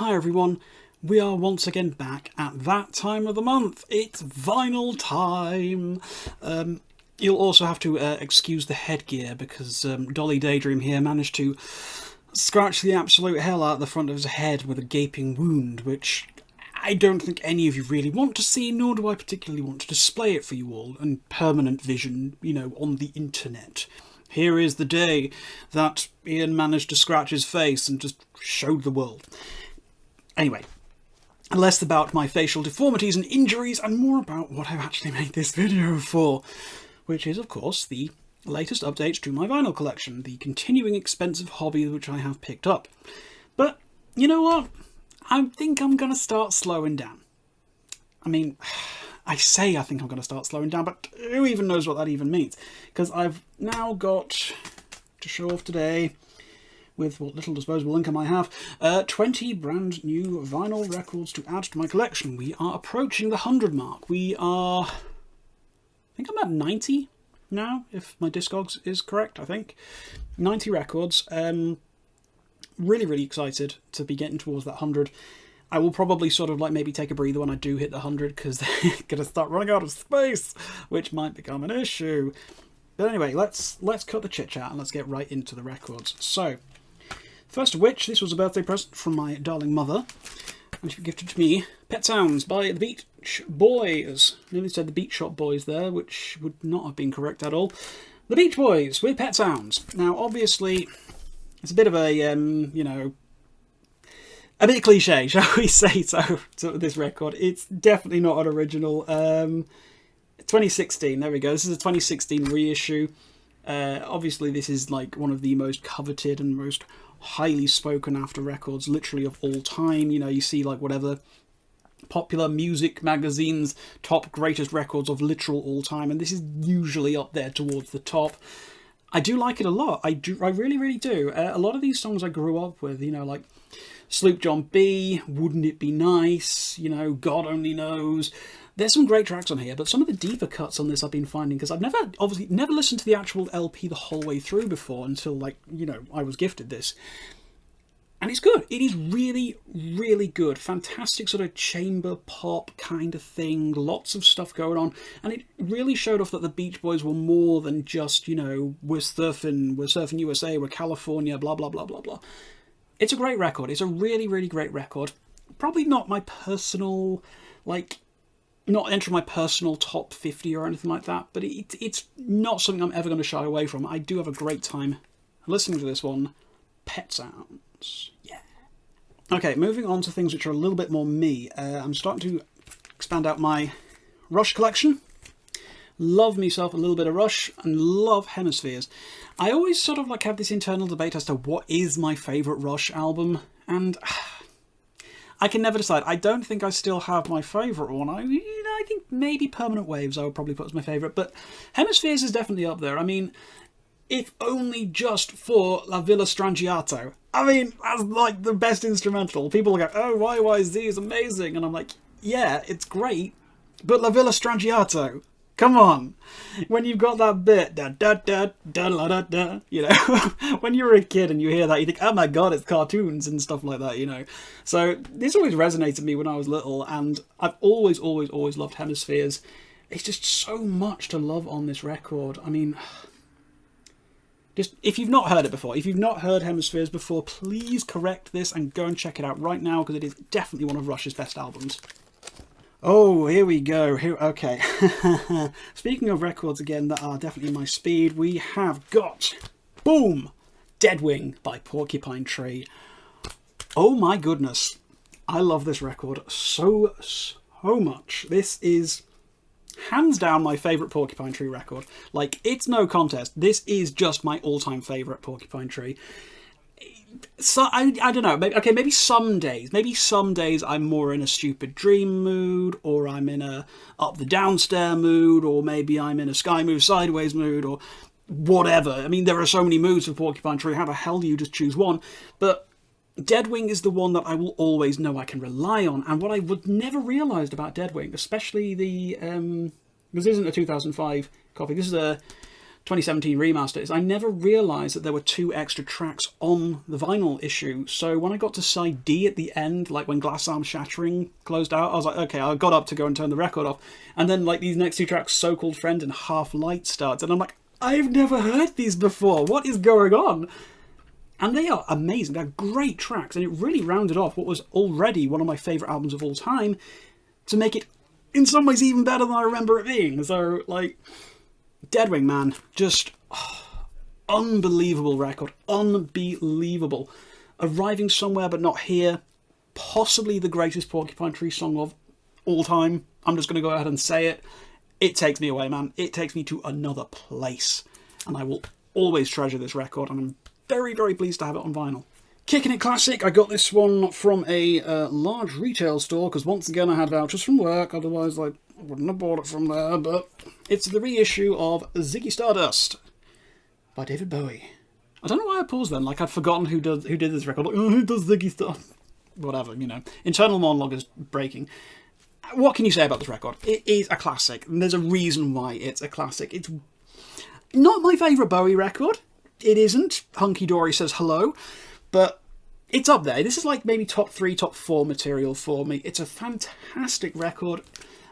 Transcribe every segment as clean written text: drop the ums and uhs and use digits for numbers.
Hi everyone, we are once again back at that time of the month. It's vinyl time. You'll also have to excuse the headgear because Dolly Daydream here managed to scratch the absolute hell out of the front of his head with a gaping wound, which I don't think any of you really want to see, nor do I particularly want to display it for you all in permanent vision, on the internet. Here is the day that Ian managed to scratch his face and just showed the world. Anyway, less about my facial deformities and injuries and more about what I've actually made this video for, which is, of course, the latest updates to my vinyl collection, the continuing expensive hobby which I have picked up. But, you know what? I think I'm going to start slowing down. I mean, I say I think I'm going to start slowing down, but who even knows what that even means? Because I've now got to show off today, with what little disposable income I have, 20 brand new vinyl records to add to my collection. We are approaching the 100 mark. We are, I think I'm at 90 now, if my Discogs is correct, I think. 90 records. Really, really excited to be getting towards that 100. I will probably sort of maybe take a breather when I do hit the 100 because they're going to start running out of space, which might become an issue. But anyway, let's cut the chit-chat and let's get right into the records. So, first of which, this was a birthday present from my darling mother, and she gifted to me Pet Sounds by the Beach Boys. I nearly said the Beach Shop Boys there, which would not have been correct at all. The Beach Boys with Pet Sounds. Now, obviously, it's a bit of a, a bit cliche, shall we say so, to this record. It's definitely not an original. 2016, there we go. This is a 2016 reissue. Obviously, this is one of the most coveted and most highly spoken after records, literally of all time. You see whatever popular music magazines top greatest records of literal all time, and this is usually up there towards the top. I do like it a lot. I really, really do. A lot of these songs I grew up with, like Sloop John B, Wouldn't It Be Nice, God Only Knows. There's some great tracks on here, but some of the deeper cuts on this I've been finding, because I've obviously never listened to the actual LP the whole way through before until, I was gifted this. And it's good. It is really, really good. Fantastic sort of chamber pop kind of thing. Lots of stuff going on. And it really showed off that the Beach Boys were more than just, we're surfing USA, we're California, blah, blah, blah, blah, blah. It's a great record. It's a really, really great record. Probably not my personal, not entering my personal top 50 or anything like that, but it's not something I'm ever going to shy away from. I do have a great time listening to this one. Pet Sounds. Yeah. Okay, moving on to things which are a little bit more me. I'm starting to expand out my Rush collection. Love myself a little bit of Rush and love Hemispheres. I always sort of have this internal debate as to what is my favourite Rush album, and I can never decide. I don't think I still have my favourite one. I think maybe Permanent Waves I would probably put as my favourite, but Hemispheres is definitely up there. I mean, if only just for La Villa Strangiato. I mean, that's the best instrumental. People will go, oh, YYZ is amazing. And I'm like, yeah, it's great, but La Villa Strangiato, come on. When you've got that bit, da da da da la da da, when you're a kid and you hear that, you think, oh my god, it's cartoons and stuff like that, So this always resonated with me when I was little, and I've always, always, always loved Hemispheres. It's just so much to love on this record. I mean, just if you've not heard it before, if you've not heard Hemispheres before, please correct this and go and check it out right now, because it is definitely one of Rush's best albums. Oh, here we go. Okay. Speaking of records again that are definitely my speed, we have got, boom, Deadwing by Porcupine Tree. Oh my goodness. I love this record so much. This is hands down my favourite Porcupine Tree record. It's no contest. This is just my all-time favourite Porcupine Tree. So I don't know. Maybe some days I'm more in a Stupid Dream mood, or I'm in a Up the Downstair mood, or maybe I'm in a Sky Move Sideways mood, or whatever. I mean, there are so many moods for Porcupine Tree. How the hell do you just choose one? But Deadwing is the one that I will always know I can rely on. And what I would never realised about Deadwing, especially this isn't a 2005 copy. This is a 2017 remaster, is I never realised that there were 2 extra tracks on the vinyl issue. So when I got to side D at the end, like when Glass Arm Shattering closed out, I was like, okay, I got up to go and turn the record off. And then like these next 2 tracks, So-Called Friend and Half Light, starts. And I'm like, I've never heard these before. What is going on? And they are amazing. They're great tracks. And it really rounded off what was already one of my favourite albums of all time to make it, in some ways, even better than I remember it being. So, like, Deadwing, man. Just unbelievable record. Unbelievable. Arriving Somewhere But Not Here. Possibly the greatest Porcupine Tree song of all time. I'm just going to go ahead and say it. It takes me away, man. It takes me to another place. And I will always treasure this record. And I'm very, very pleased to have it on vinyl. Kicking It Classic, I got this one from a large retail store, because once again I had vouchers from work, otherwise I wouldn't have bought it from there, but it's the reissue of Ziggy Stardust by David Bowie. I don't know why I paused then, like I'd forgotten who did this record, like, oh, who does Ziggy Stardust? Whatever, you know. Internal monologue is breaking. What can you say about this record? It is a classic, and there's a reason why it's a classic. It's not my favourite Bowie record. It isn't. Hunky Dory Says Hello. But it's up there. This is like maybe top 3, top 4 material for me. It's a fantastic record.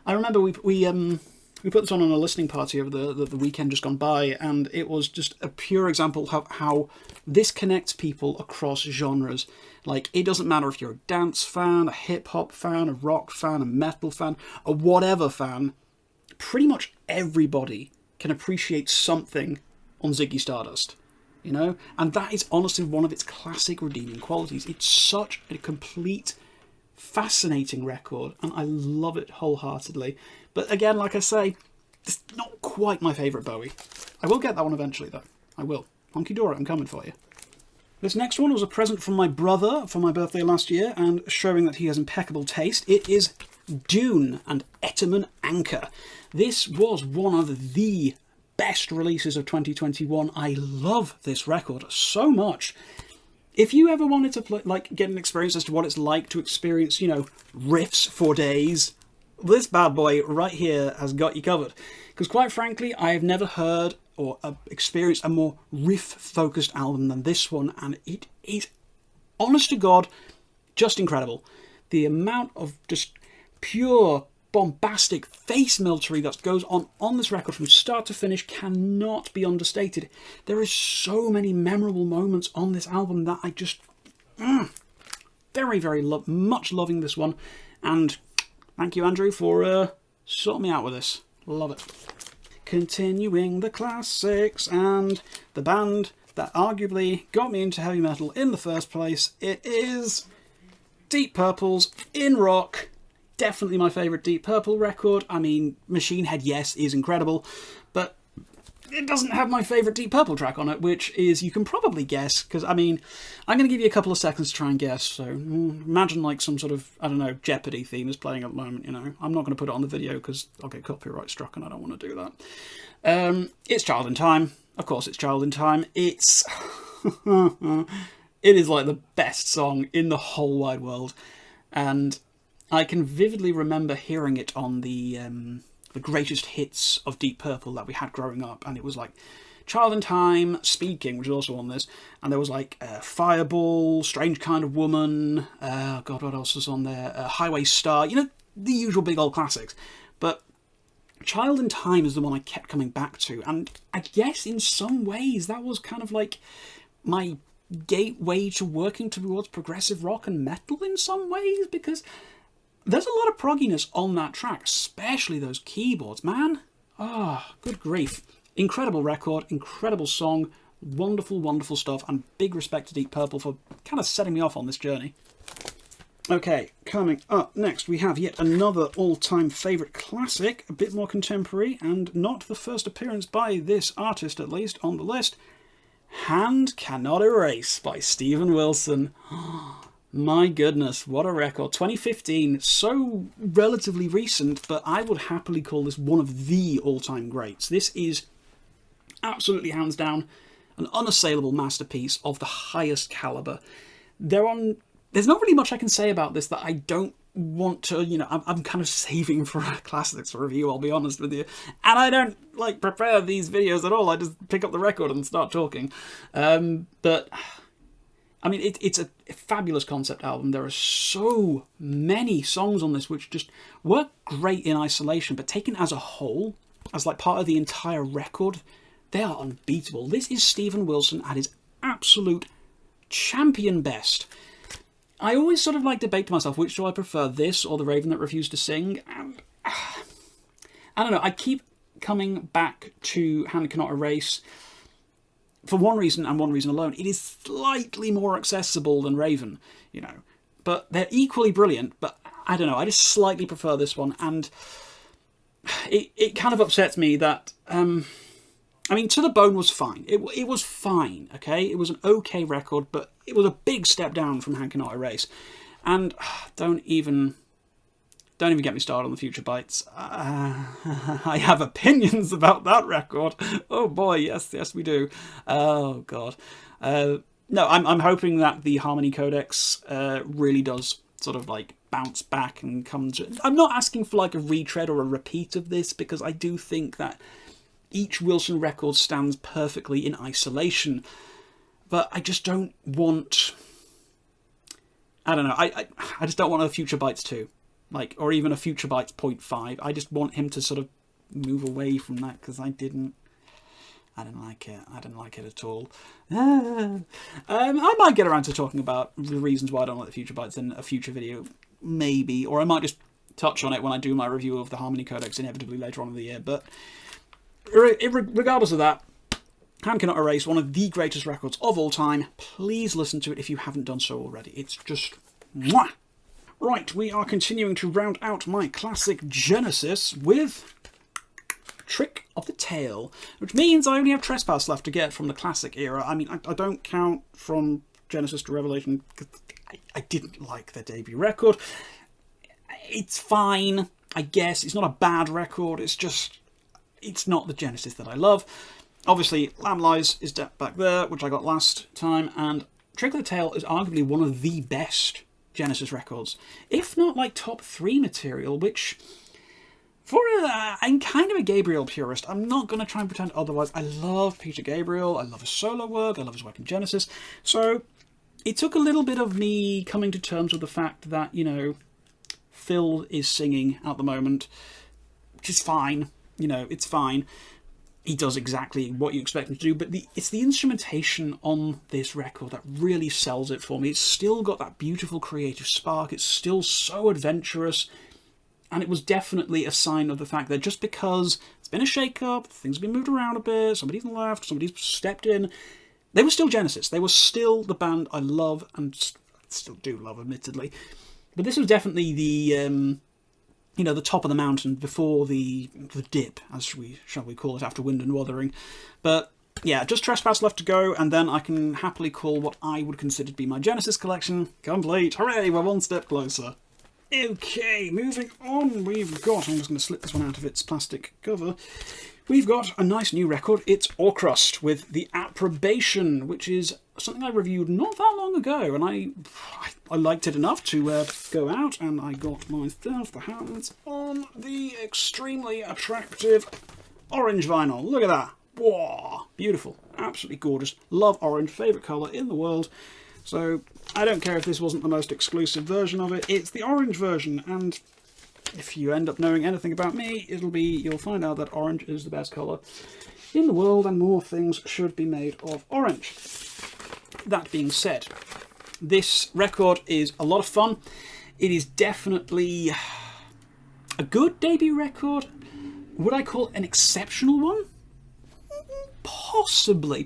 I remember we put this on a listening party over the weekend just gone by, and it was just a pure example of how this connects people across genres. Like, it doesn't matter if you're a dance fan, a hip-hop fan, a rock fan, a metal fan, a whatever fan. Pretty much everybody can appreciate something on Ziggy Stardust. You know, and that is honestly one of its classic redeeming qualities. It's such a complete, fascinating record, and I love it wholeheartedly. But again, like I say, it's not quite my favourite Bowie. I will get that one eventually, though. I will. Honky Dory, I'm coming for you. This next one was a present from my brother for my birthday last year, and showing that he has impeccable taste. It is Dune and Juneettaman Anchor. This was one of the best releases of 2021. I love this record so much. If you ever wanted to play, like, get an experience as to what it's like to experience, you know, riffs for days, this bad boy right here has got you covered. Because quite frankly, I have never heard or experienced a more riff-focused album than this one, and it is, honest to God, just incredible. The amount of just pure bombastic face military that goes on this record from start to finish cannot be understated. There is so many memorable moments on this album that I just very, very much loving this one. And thank you, Andrew, for sorting me out with this. Love it. Continuing the classics, and the band that arguably got me into heavy metal in the first place, it is Deep Purple's In Rock. Definitely my favourite Deep Purple record. I mean, Machine Head, yes, is incredible, but it doesn't have my favourite Deep Purple track on it, which is, you can probably guess, because, I mean, I'm going to give you a couple of seconds to try and guess, so imagine like some sort of, I don't know, Jeopardy theme is playing at the moment, you know. I'm not going to put it on the video because I'll get copyright struck and I don't want to do that. It's Child in Time. Of course it's Child in Time. It's... it is like the best song in the whole wide world, and I can vividly remember hearing it on the greatest hits of Deep Purple that we had growing up, and it was like Child in Time, Speaking, which is also on this, and there was like Fireball, Strange Kind of Woman, God, what else was on there? Highway Star, you know, the usual big old classics. But Child in Time is the one I kept coming back to, and I guess in some ways that was kind of like my gateway to working towards progressive rock and metal in some ways, because there's a lot of progginess on that track, especially those keyboards, man. Ah, good grief. Incredible record, incredible song, wonderful, wonderful stuff, and big respect to Deep Purple for kind of setting me off on this journey. Okay, coming up next, we have yet another all-time favourite classic, a bit more contemporary, and not the first appearance by this artist, at least, on the list. Hand Cannot Erase by Steven Wilson. My goodness, what a record. 2015, so relatively recent, but I would happily call this one of the all-time greats. This is absolutely, hands down, an unassailable masterpiece of the highest calibre. There's not really much I can say about this that I don't want to, you know, I'm kind of saving for a classics review, I'll be honest with you. And I don't, like, prepare these videos at all. I just pick up the record and start talking. But, I mean, it's a fabulous concept album. There are so many songs on this which just work great in isolation, but taken as a whole, as like part of the entire record, they are unbeatable. This is Steven Wilson at his absolute champion best. I always sort of like debate to myself, which do I prefer, this or The Raven That Refused to Sing? And, I don't know, I keep coming back to Hand Cannot Erase for one reason and one reason alone. It is slightly more accessible than Raven, you know, but they're equally brilliant, but I don't know, I just slightly prefer this one, and it kind of upsets me that, I mean, To the Bone was fine. It was fine, okay? It was an okay record, but it was a big step down from Hand Cannot Erase. And don't even get me started on the Future Bites. I have opinions about that record. Oh boy, yes, we do. Oh god. No, I'm hoping that the Harmony Codex really does sort of like bounce back and come to... I'm not asking for like a retread or a repeat of this, because I do think that each Wilson record stands perfectly in isolation. But I just don't want... I don't know, I just don't want a Future Bites 2. Like, or even a Future Bites 0.5. I just want him to sort of move away from that, because I didn't like it. I didn't like it at all. I might get around to talking about the reasons why I don't like the Future Bites in a future video, maybe. Or I might just touch on it when I do my review of the Harmony Codex inevitably later on in the year. But regardless of that, Hand Cannot Erase, one of the greatest records of all time. Please listen to it if you haven't done so already. It's just... mwah! Right, we are continuing to round out my classic Genesis with Trick of the Tail, which means I only have Trespass left to get from the classic era. I mean, I don't count from Genesis to Revelation, because I didn't like their debut record. It's fine, I guess. It's not a bad record, it's just... it's not the Genesis that I love. Obviously, Lamb Lies is back there, which I got last time, and Trick of the Tail is arguably one of the best Genesis records, if not like top 3 material, which I'm kind of a Gabriel purist. I'm not going to try and pretend otherwise. I love Peter Gabriel, I love his solo work, I love his work in Genesis, so it took a little bit of me coming to terms with the fact that, you know, Phil is singing at the moment, which is fine, you know, it's fine. He does exactly what you expect him to do, but it's the instrumentation on this record that really sells it for me. It's still got that beautiful creative spark, it's still so adventurous, and it was definitely a sign of the fact that just because it's been a shake-up, things have been moved around a bit, somebody's left, somebody's stepped in, they were still Genesis. They were still the band I love, and still do love, admittedly. But this was definitely the... you know, the top of the mountain before the dip, as shall we call it, after Wind and Wuthering. But yeah, just Trespass left to go, and then I can happily call what I would consider to be my Genesis collection complete. Hooray, we're one step closer. Okay, moving on, we've got... I'm just going to slip this one out of its plastic cover. We've got a nice new record. It's Orchrust with The Approbation, which is something I reviewed not that long ago, and I liked it enough to go out, and I got myself the hands on the extremely attractive orange vinyl. Look at that. Whoa, beautiful. Absolutely gorgeous. Love orange. Favourite colour in the world. So I don't care if this wasn't the most exclusive version of it. It's the orange version, and if you end up knowing anything about me, you'll find out that orange is the best colour in the world, and more things should be made of orange. That being said, this record is a lot of fun. It is definitely a good debut record. Would I call it an exceptional one? Possibly.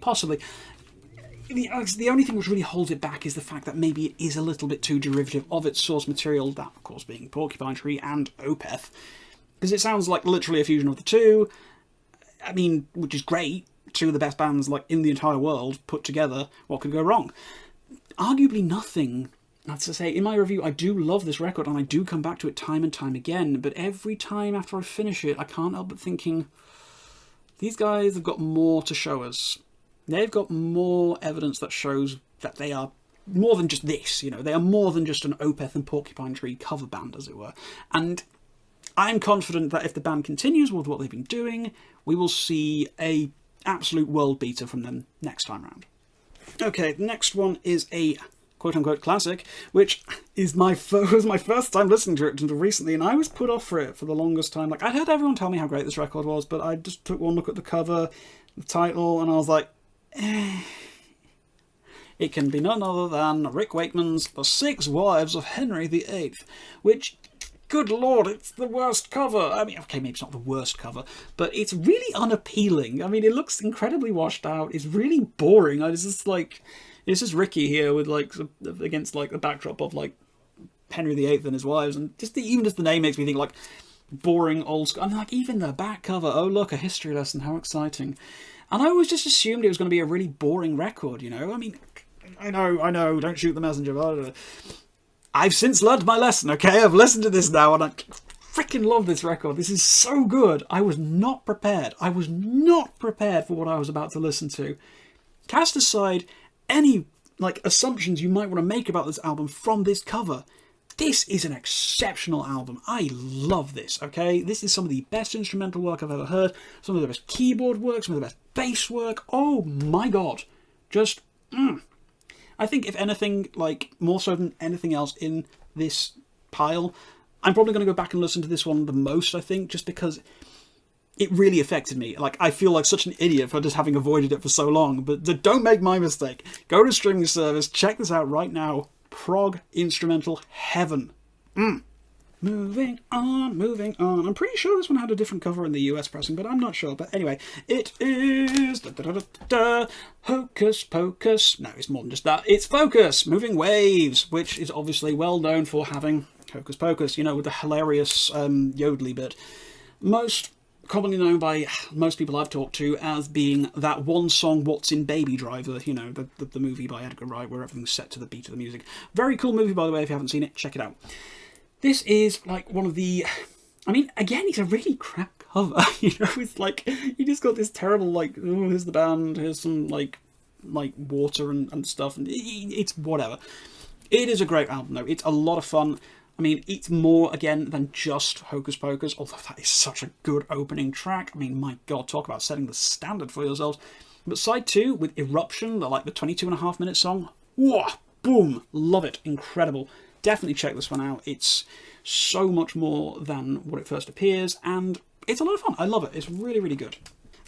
The only thing which really holds it back is the fact that maybe it is a little bit too derivative of its source material, that of course being Porcupine Tree and Opeth, because it sounds like literally a fusion of the two. I mean, which is great. Two of the best bands like in the entire world put together. What could go wrong? Arguably nothing. That's to say, in my review, I do love this record, and I do come back to it time and time again, but every time after I finish it, I can't help but thinking, these guys have got more to show us. They've got more evidence that shows that they are more than just this, you know. They are more than just an Opeth and Porcupine Tree cover band, as it were. And I'm confident that if the band continues with what they've been doing, we will see a absolute world beater from them next time round. Okay, the next one is a quote-unquote classic, which is was my first time listening to it until recently, and I was put off for it for the longest time. Like, I'd heard everyone tell me how great this record was, but I just took one look at the cover, the title, and I was like, It can be none other than Rick Wakeman's The Six Wives of Henry VIII, which, good lord, it's the worst cover. I mean, okay, maybe it's not the worst cover, but it's really unappealing. I mean, it looks incredibly washed out. It's really boring. It's just like, it's just Ricky here with like against like the backdrop of like Henry VIII and his wives, and even just the name makes me think like boring old school. I mean, like even the back cover. Oh look, a history lesson. How exciting! And I always just assumed it was going to be a really boring record. You know, I mean, I know. Don't shoot the messenger. Blah, blah, blah. I've since learned my lesson. Okay, I've listened to this now, and I freaking love this record. This is so good. I was not prepared. I was not prepared for what I was about to listen to. Cast aside any like assumptions you might want to make about this album from this cover. This is an exceptional album. I love this, okay? This is some of the best instrumental work I've ever heard, some of the best keyboard work, some of the best bass work. Oh my god. Just, I think if anything, like more so than anything else in this pile, I'm probably going to go back and listen to this one the most, I think, just because it really affected me. Like, I feel like such an idiot for just having avoided it for so long, but don't make my mistake. Go to a streaming service, check this out right now. Prog instrumental heaven. Moving on. I'm pretty sure this one had a different cover in the US pressing, but I'm not sure. But anyway, it is Hocus Pocus. No, it's more than just that. It's Focus, Moving Waves, which is obviously well known for having Hocus Pocus, you know, with the hilarious yodely bit. Most commonly known by most people I've talked to as being that one song, What's in Baby Driver, you know, the movie by Edgar Wright where everything's set to the beat of the music. Very cool movie, by the way. If you haven't seen it, check it out. This is like one of the, I mean, again, it's a really crap cover, you know, it's like, you just got this terrible, like, oh, here's the band, here's some, like water and stuff, and it's whatever. It is a great album, though. It's a lot of fun. I mean, it's more, again, than just Hocus Pocus, although that is such a good opening track. I mean, my god, talk about setting the standard for yourselves. But side 2, with Eruption, the 22.5-minute song, whoa, boom, love it, incredible. Definitely check this one out. It's so much more than what it first appears, and it's a lot of fun. I love it. It's really, really good.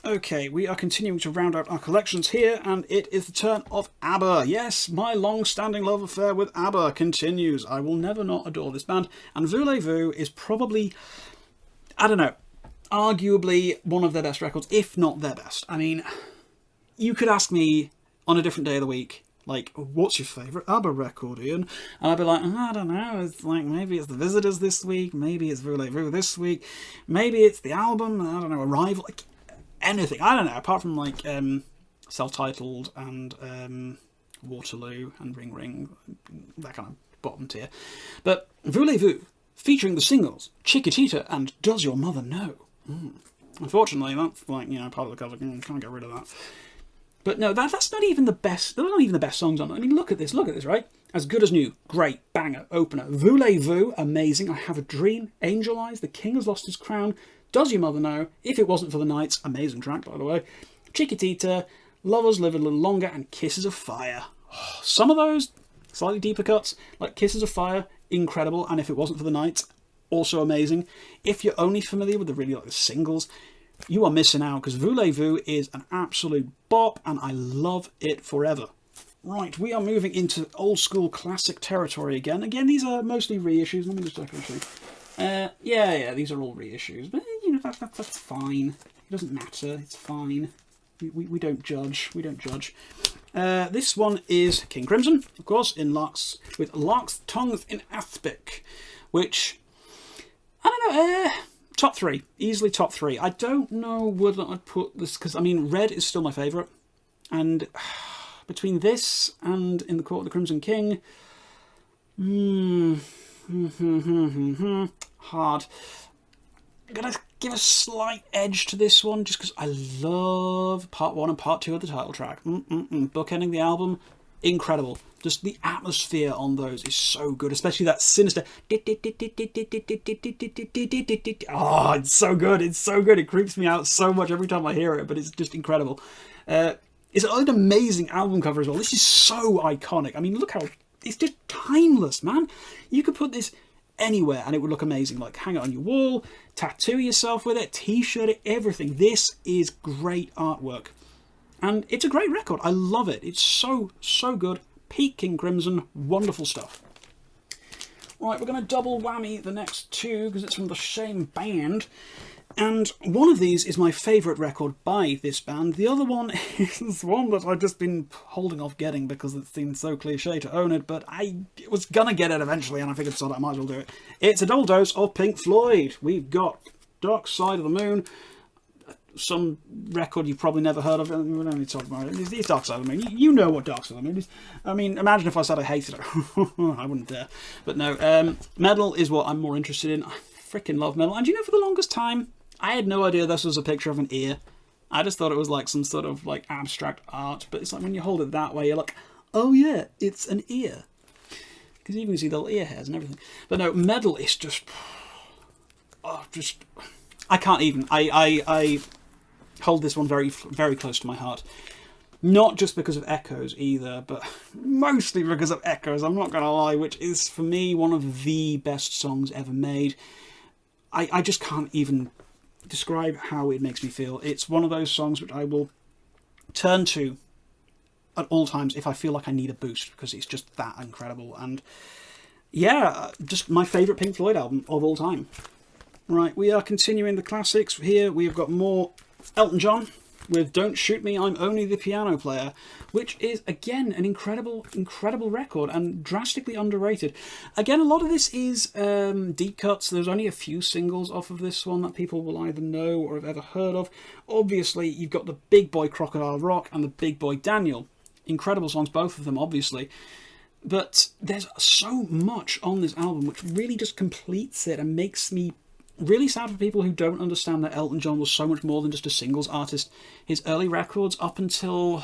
Okay, we are continuing to round out our collections here, and it is the turn of ABBA. Yes, my long-standing love affair with ABBA continues. I will never not adore this band, and Voulez is probably, I don't know, arguably one of their best records, if not their best. I mean, you could ask me on a different day of the week, like, what's your favourite ABBA record, Ian? And I'd be like, I don't know, it's like, maybe it's The Visitors this week, maybe it's Voulez this week, maybe it's the album, I don't know, Arrival, like, anything. I don't know, apart from, like, Self-Titled and Waterloo and Ring Ring, that kind of bottom tier. But Voulez, featuring the singles Chiquitita and Does Your Mother Know? Unfortunately, that's, like, you know, part of the cover, can't get rid of that. But no, that's not even the best. Those are not even the best songs on it. I mean, look at this, right? As Good as New, great, banger, opener. Voulez, amazing. I Have a Dream, Angel Eyes, The King Has Lost His Crown, Does Your Mother Know, If It Wasn't for the Nights, amazing track, by the way. Chiquitita, Lovers Live a Little Longer, and Kisses of Fire. Oh, some of those slightly deeper cuts, like Kisses of Fire, incredible, and If It Wasn't for the Nights, also amazing. If you're only familiar with the singles, you are missing out, because Voulez is an absolute bop, and I love it forever. Right, we are moving into old school classic territory again. Again, these are mostly reissues. Let me just check actually. Yeah, these are all reissues, but you know that's fine. It doesn't matter. It's fine. We don't judge. We don't judge. This one is King Crimson, of course, with Lark's Tongues in Aspic, which I don't know. Top 3. Easily top 3. I don't know whether I'd put this, because, I mean, Red is still my favourite. And between this and In the Court of the Crimson King, hard. I'm going to give a slight edge to this one, just because I love part 1 and part 2 of the title track. Bookending the album, incredible. Just the atmosphere on those is so good, especially that sinister. Oh, it's so good. It's so good. It creeps me out so much every time I hear it, but it's just incredible. It's an amazing album cover as well. This is so iconic. I mean, look how it's just timeless, man. You could put this anywhere and it would look amazing. Like, hang it on your wall, tattoo yourself with it, t-shirt it, everything. This is great artwork. And it's a great record. I love it. It's so, so good. Peak King Crimson. Wonderful stuff. Right, we're going to double whammy the next two because it's from the same band. And one of these is my favourite record by this band. The other one is one that I've just been holding off getting because it seems so cliche to own it, but I was going to get it eventually and I figured, so I might as well do it. It's a double dose of Pink Floyd. We've got Dark Side of the Moon, some record you've probably never heard of. We don't need to talk about it. It's Dark Side of the Moon. You know what Dark Side of the Moon is. I mean, imagine if I said I hated it. I wouldn't dare. But no, metal is what I'm more interested in. I freaking love metal. And you know, for the longest time, I had no idea this was a picture of an ear. I just thought it was like some sort of like abstract art. But it's like when you hold it that way, you're like, oh yeah, it's an ear. Because you can see the little ear hairs and everything. But no, metal is just... Oh, just... I can't even. I hold this one very, very close to my heart. Not just because of Echoes either, but mostly because of Echoes, I'm not going to lie, which is, for me, one of the best songs ever made. I just can't even describe how it makes me feel. It's one of those songs which I will turn to at all times if I feel like I need a boost, because it's just that incredible. And yeah, just my favourite Pink Floyd album of all time. Right, we are continuing the classics. Here we have got more Elton John with Don't Shoot Me, I'm Only the Piano Player, which is, again, an incredible, incredible record and drastically underrated. Again, a lot of this is deep cuts. There's only a few singles off of this one that people will either know or have ever heard of. Obviously, you've got the Big Boy Crocodile Rock and the Big Boy Daniel. Incredible songs, both of them, obviously. But there's so much on this album which really just completes it and makes me really sad for people who don't understand that Elton John was so much more than just a singles artist. His early records up until...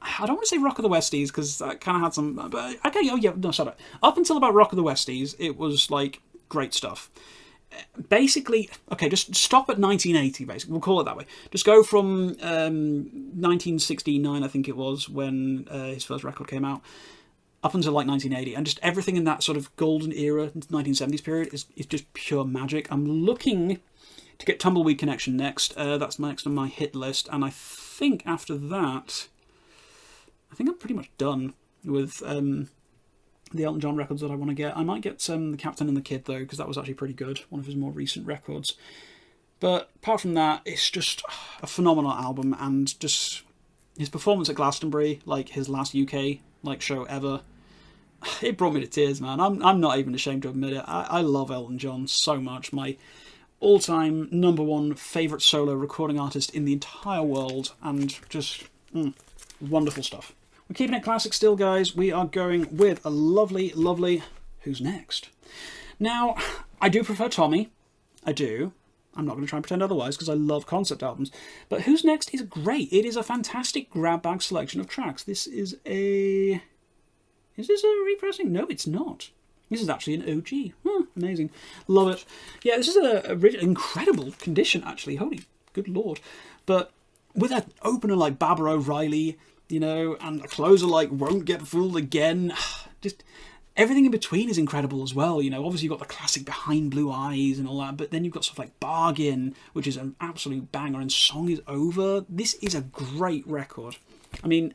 I don't want to say Rock of the Westies, because that kind of had some... But, okay, oh yeah, no, sorry. Up until about Rock of the Westies, it was, like, great stuff. Basically, okay, just stop at 1980, basically. We'll call it that way. Just go from 1969, I think it was, when his first record came out, up until like 1980, and just everything in that sort of golden era, 1970s period, is just pure magic. I'm looking to get Tumbleweed Connection next. That's next on my hit list, and I think after that, I think I'm pretty much done with the Elton John records that I want to get. I might get The Captain and the Kid, though, because that was actually pretty good, one of his more recent records. But apart from that, it's just a phenomenal album, and just his performance at Glastonbury, like his last UK show ever, it brought me to tears, man. I'm not even ashamed to admit it. I love Elton John so much. My all-time #1 favourite solo recording artist in the entire world, and just wonderful stuff. We're keeping it classic still, guys. We are going with a lovely, lovely Who's Next. Now, I do prefer Tommy. I do. I'm not going to try and pretend otherwise, because I love concept albums. But Who's Next is great. It is a fantastic grab bag selection of tracks. This is a... Is this a repressing? No, it's not. This is actually an OG. Amazing. Love it. Yeah, this is an incredible condition, actually. Holy good lord. But with an opener like Baba O'Reilly, you know, and a closer like Won't Get Fooled Again, just... Everything in between is incredible as well. You know, obviously you've got the classic Behind Blue Eyes and all that, but then you've got stuff like Bargain, which is an absolute banger, and Song Is Over. This is a great record. I mean,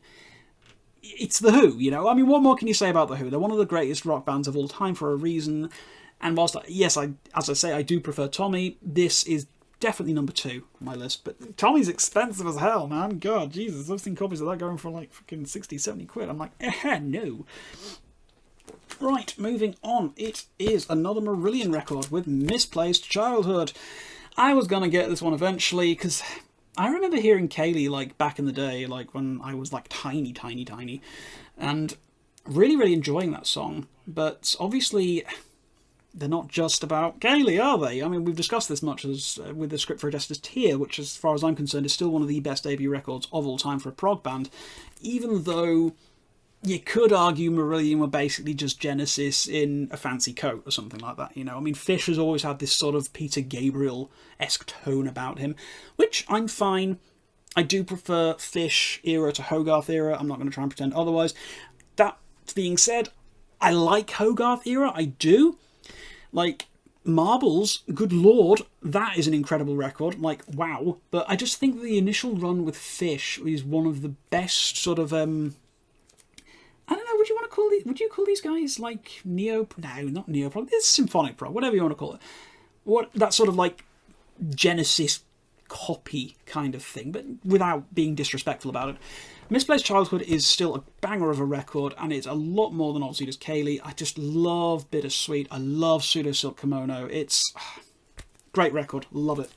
it's The Who, you know. I mean, what more can you say about The Who? They're one of the greatest rock bands of all time for a reason. And whilst, yes, as I say, I do prefer Tommy, this is definitely #2 on my list. But Tommy's expensive as hell, man. God, Jesus, I've seen copies of that going for like fucking 60, 70 quid. I'm like, no. Right, moving on. It is another Marillion record with Misplaced Childhood. I was going to get this one eventually, because I remember hearing Kaylee, like, back in the day, like, when I was, like, tiny, and really, really enjoying that song. But obviously, they're not just about Kaylee, are they? I mean, we've discussed this much as with the Script for a Jester's Tear, which, as far as I'm concerned, is still one of the best ABBA records of all time for a prog band, even though you could argue Marillion were basically just Genesis in a fancy coat or something like that, you know. I mean, Fish has always had this sort of Peter Gabriel-esque tone about him, which I'm fine. I do prefer Fish era to Hogarth era. I'm not going to try and pretend otherwise. That being said, I like Hogarth era. I do. Like, Marbles, good lord, that is an incredible record. Like, wow. But I just think the initial run with Fish is one of the best sort of... I don't know, would you call these guys like no, not neo-prog, it's symphonic prog, whatever you want to call it. That sort of like Genesis copy kind of thing, but without being disrespectful about it. Misplaced Childhood is still a banger of a record, and it's a lot more than Old Cedar's Kaylee. I just love Bittersweet. I love Pseudo Silk Kimono. It's great record. Love it.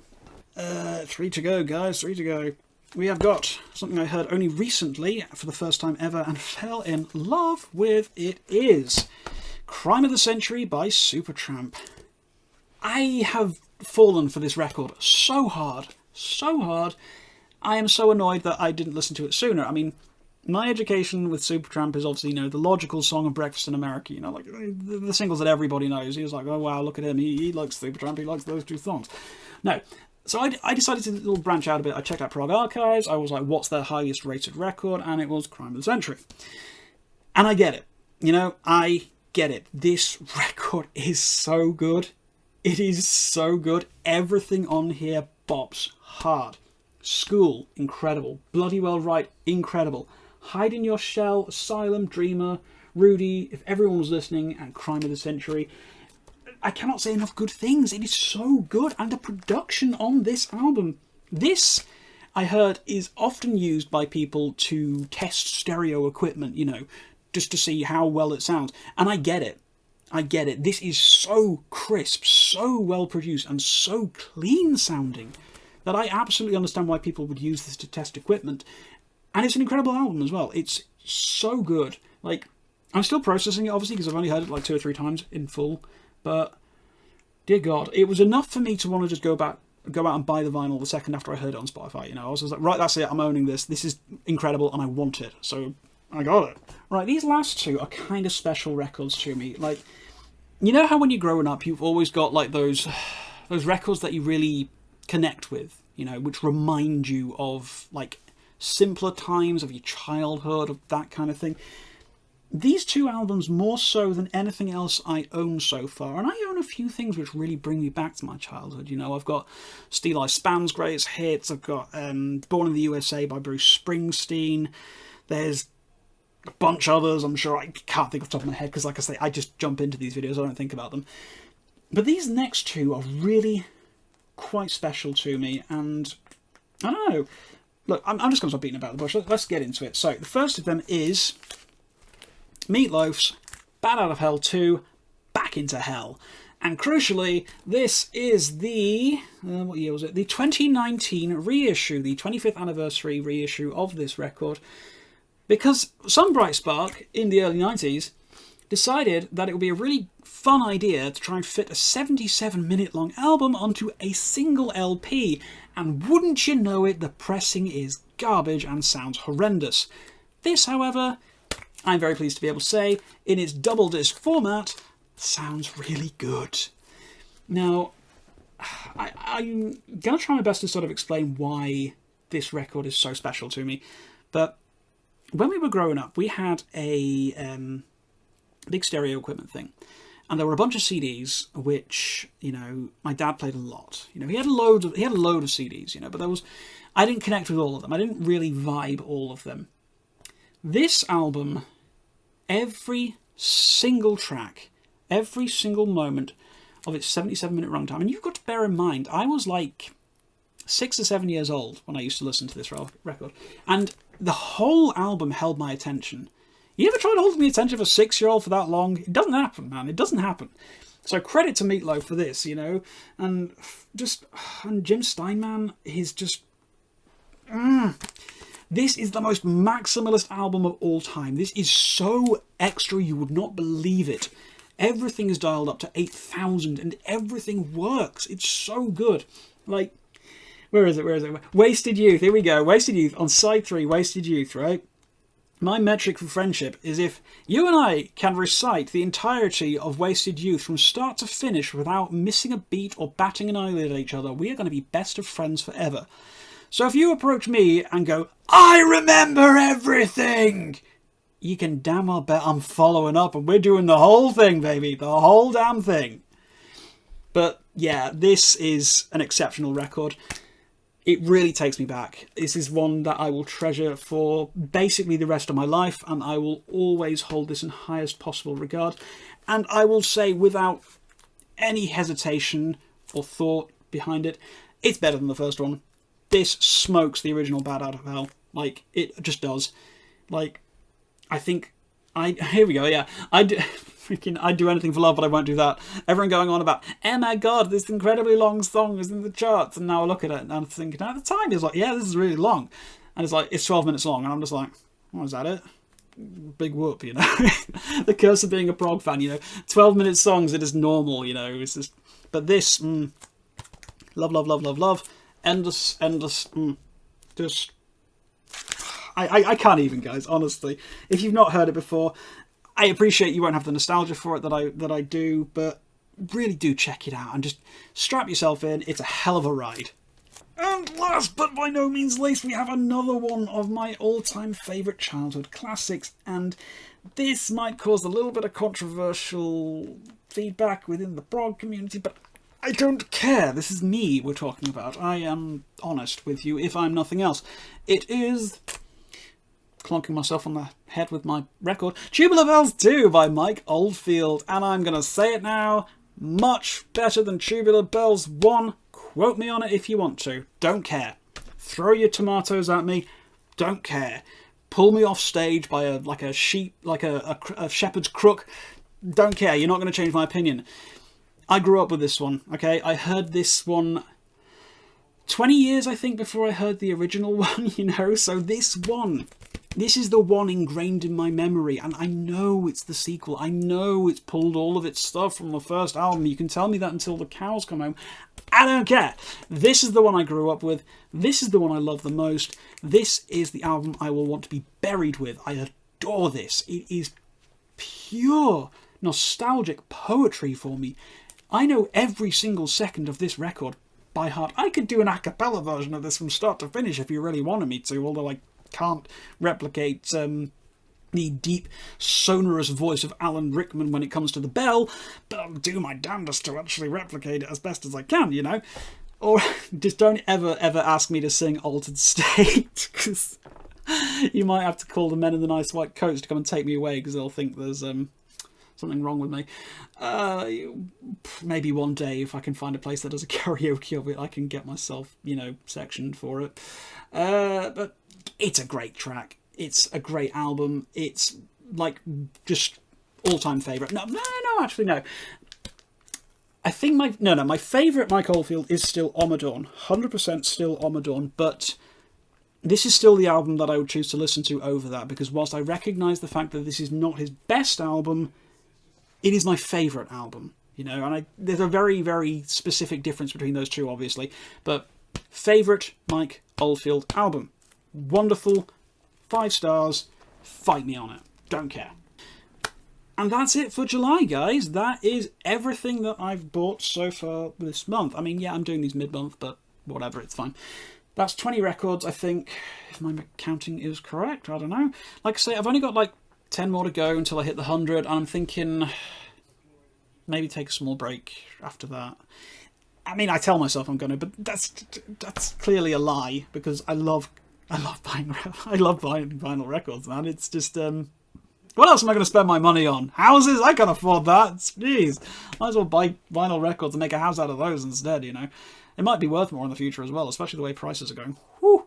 3 to go, guys. 3 to go. We have got something I heard only recently for the first time ever and fell in love with. It is Crime of the Century by Supertramp. I have fallen for this record so hard, so hard. I am so annoyed that I didn't listen to it sooner. I mean, my education with Supertramp is obviously, you know, the logical song of Breakfast in America, you know, like the singles that everybody knows. He was like, oh wow, look at him, he likes Supertramp, he likes those two songs. No. So I decided to little branch out a bit. I checked out Prog Archives. I was like, what's their highest rated record? And it was Crime of the Century. And I get it. You know, I get it. This record is so good. It is so good. Everything on here bops hard. School, incredible. Bloody Well Right, incredible. Hide in Your Shell, Asylum, Dreamer, Rudy, If Everyone Was Listening, and Crime of the Century. I cannot say enough good things. It is so good. And the production on this album. This, I heard, is often used by people to test stereo equipment, you know, just to see how well it sounds. And I get it. I get it. This is so crisp, so well produced, and so clean sounding that I absolutely understand why people would use this to test equipment. And it's an incredible album as well. It's so good. Like, I'm still processing it, obviously, because I've only heard it like 2 or 3 times in full. But, dear God, it was enough for me to want to just go out and buy the vinyl the second after I heard it on Spotify. You know, I was just like, right, that's it, I'm owning this. This is incredible, and I want it. So, I got it. Right, these last two are kind of special records to me. Like, you know how when you're growing up, you've always got, like, those records that you really connect with, you know, which remind you of, like, simpler times of your childhood, of that kind of thing. These two albums, more so than anything else I own so far, and I own a few things which really bring me back to my childhood. You know, I've got Steel Eye Span's greatest hits, I've got Born in the USA by Bruce Springsteen, there's a bunch others, I'm sure I can't think off the top of my head, because like I say, I just jump into these videos, I don't think about them. But these next two are really quite special to me, and I don't know. Look, I'm just going to stop beating about the bush. Let's get into it. So, the first of them is Meatloaf's Bat Out of Hell 2, Back into Hell. And crucially, this is the, what year was it? The 2019 reissue, the 25th anniversary reissue of this record. Because some bright spark in the early 90s decided that it would be a really fun idea to try and fit a 77-minute long album onto a single LP. And wouldn't you know it, the pressing is garbage and sounds horrendous. This, however, I'm very pleased to be able to say, in its double disc format, sounds really good. Now, I'm going to try my best to sort of explain why this record is so special to me. But when we were growing up, we had a big stereo equipment thing. And there were a bunch of CDs which, you know, my dad played a lot. You know, he had a load of CDs, you know, but I didn't connect with all of them. I didn't really vibe all of them. This album, every single track, every single moment of its 77-minute runtime, and you've got to bear in mind, I was like 6 or 7 years old when I used to listen to this record, and the whole album held my attention. You ever tried holding the attention of a 6-year-old for that long? It doesn't happen, man. It doesn't happen. So credit to Meatloaf for this, you know, and Jim Steinman, he's just... This is the most maximalist album of all time. This is so extra you would not believe it. Everything is dialed up to 8,000 and everything works. It's so good. Like, where is it? Wasted Youth. Here we go. Wasted Youth on side 3. Wasted Youth, right? My metric for friendship is if you and I can recite the entirety of Wasted Youth from start to finish without missing a beat or batting an eyelid at each other, we are going to be best of friends forever. So if you approach me and go, I remember everything, you can damn well bet I'm following up and we're doing the whole thing, baby. The whole damn thing. But yeah, this is an exceptional record. It really takes me back. This is one that I will treasure for basically the rest of my life, and I will always hold this in highest possible regard. And I will say without any hesitation or thought behind it, it's better than the first one. This smokes the original Bad Out of Hell. Like, it just does. Like, I think... Here we go, yeah. I'd do anything for love, but I won't do that. Everyone going on about, oh my god, this incredibly long song is in the charts. And now I look at it and I'm thinking, at the time, it's like, yeah, this is really long. And it's like, it's 12 minutes long. And I'm just like, oh, is that it? Big whoop, you know. The curse of being a prog fan, you know. 12-minute songs, it is normal, you know. It's just... But this, love, love, love, love, love. Endless, just... I can't even, guys, honestly. If you've not heard it before, I appreciate you won't have the nostalgia for it that I do, but really do check it out and just strap yourself in. It's a hell of a ride. And last but by no means least, we have another one of my all-time favourite childhood classics, and this might cause a little bit of controversial feedback within the prog community, but I don't care. This is me we're talking about. I am honest with you, if I'm nothing else. It is... Clonking myself on the head with my record. Tubular Bells 2 by Mike Oldfield. And I'm going to say it now. Much better than Tubular Bells 1. Quote me on it if you want to. Don't care. Throw your tomatoes at me. Don't care. Pull me off stage by a shepherd's crook. Don't care. You're not going to change my opinion. I grew up with this one, okay? I heard this one 20 years, I think, before I heard the original one, you know? So this is the one ingrained in my memory, and I know it's the sequel. I know it's pulled all of its stuff from the first album. You can tell me that until the cows come home. I don't care. This is the one I grew up with. This is the one I love the most. This is the album I will want to be buried with. I adore this. It is pure nostalgic poetry for me. I know every single second of this record by heart. I could do an a cappella version of this from start to finish if you really wanted me to, although I can't replicate the deep, sonorous voice of Alan Rickman when it comes to the bell, but I'll do my damnedest to actually replicate it as best as I can, you know? Or just don't ever ask me to sing Altered State, because you might have to call the men in the nice white coats to come and take me away, because they'll think there's something wrong with me. Maybe one day, if I can find a place that does a karaoke of it, I can get myself, you know, sectioned for it. But it's a great track. It's a great album. It's like just all-time favourite. No, actually no. I think my favourite Mike Oldfield is still Ommadawn. 100% still Ommadawn, but this is still the album that I would choose to listen to over that, because whilst I recognise the fact that this is not his best album, it is my favourite album, you know, and there's a very, very specific difference between those two, obviously, but favourite Mike Oldfield album. Wonderful, 5 stars, fight me on it, don't care. And that's it for July, guys. That is everything that I've bought so far this month. I mean, yeah, I'm doing these mid-month, but whatever, it's fine. That's 20 records, I think, if my counting is correct. I don't know. Like I say, I've only got like 10 more to go until I hit the 100, and I'm thinking maybe take a small break after that. I mean, I tell myself I'm going to, but that's clearly a lie, because I love buying vinyl records, man. It's just what else am I going to spend my money on? Houses? I can afford that. Jeez, might as well buy vinyl records and make a house out of those instead, you know. It might be worth more in the future as well, especially the way prices are going. Whew.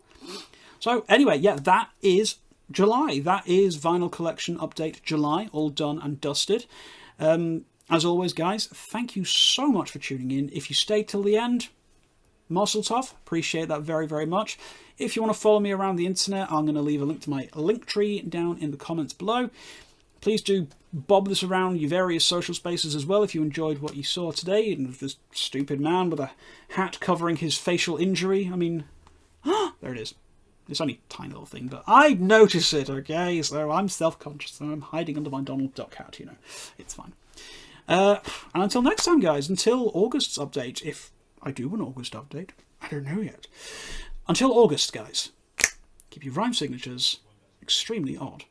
So anyway, yeah, that is July. That is Vinyl Collection Update July, all done and dusted. As always, guys, thank you so much for tuning in. If you stayed till the end, Morsel Tough, appreciate that very, very much. If you want to follow me around the internet, I'm going to leave a link to my link tree down in the comments below. Please do bob this around your various social spaces as well if you enjoyed what you saw today, and this stupid man with a hat covering his facial injury. I mean, there it is. It's only a tiny little thing, but I notice it, okay? So I'm self-conscious, so I'm hiding under my Donald Duck hat, you know. It's fine. And until next time, guys, until August's update, if I do an August update, I don't know yet. Until August, guys, keep your rhyme signatures extremely odd.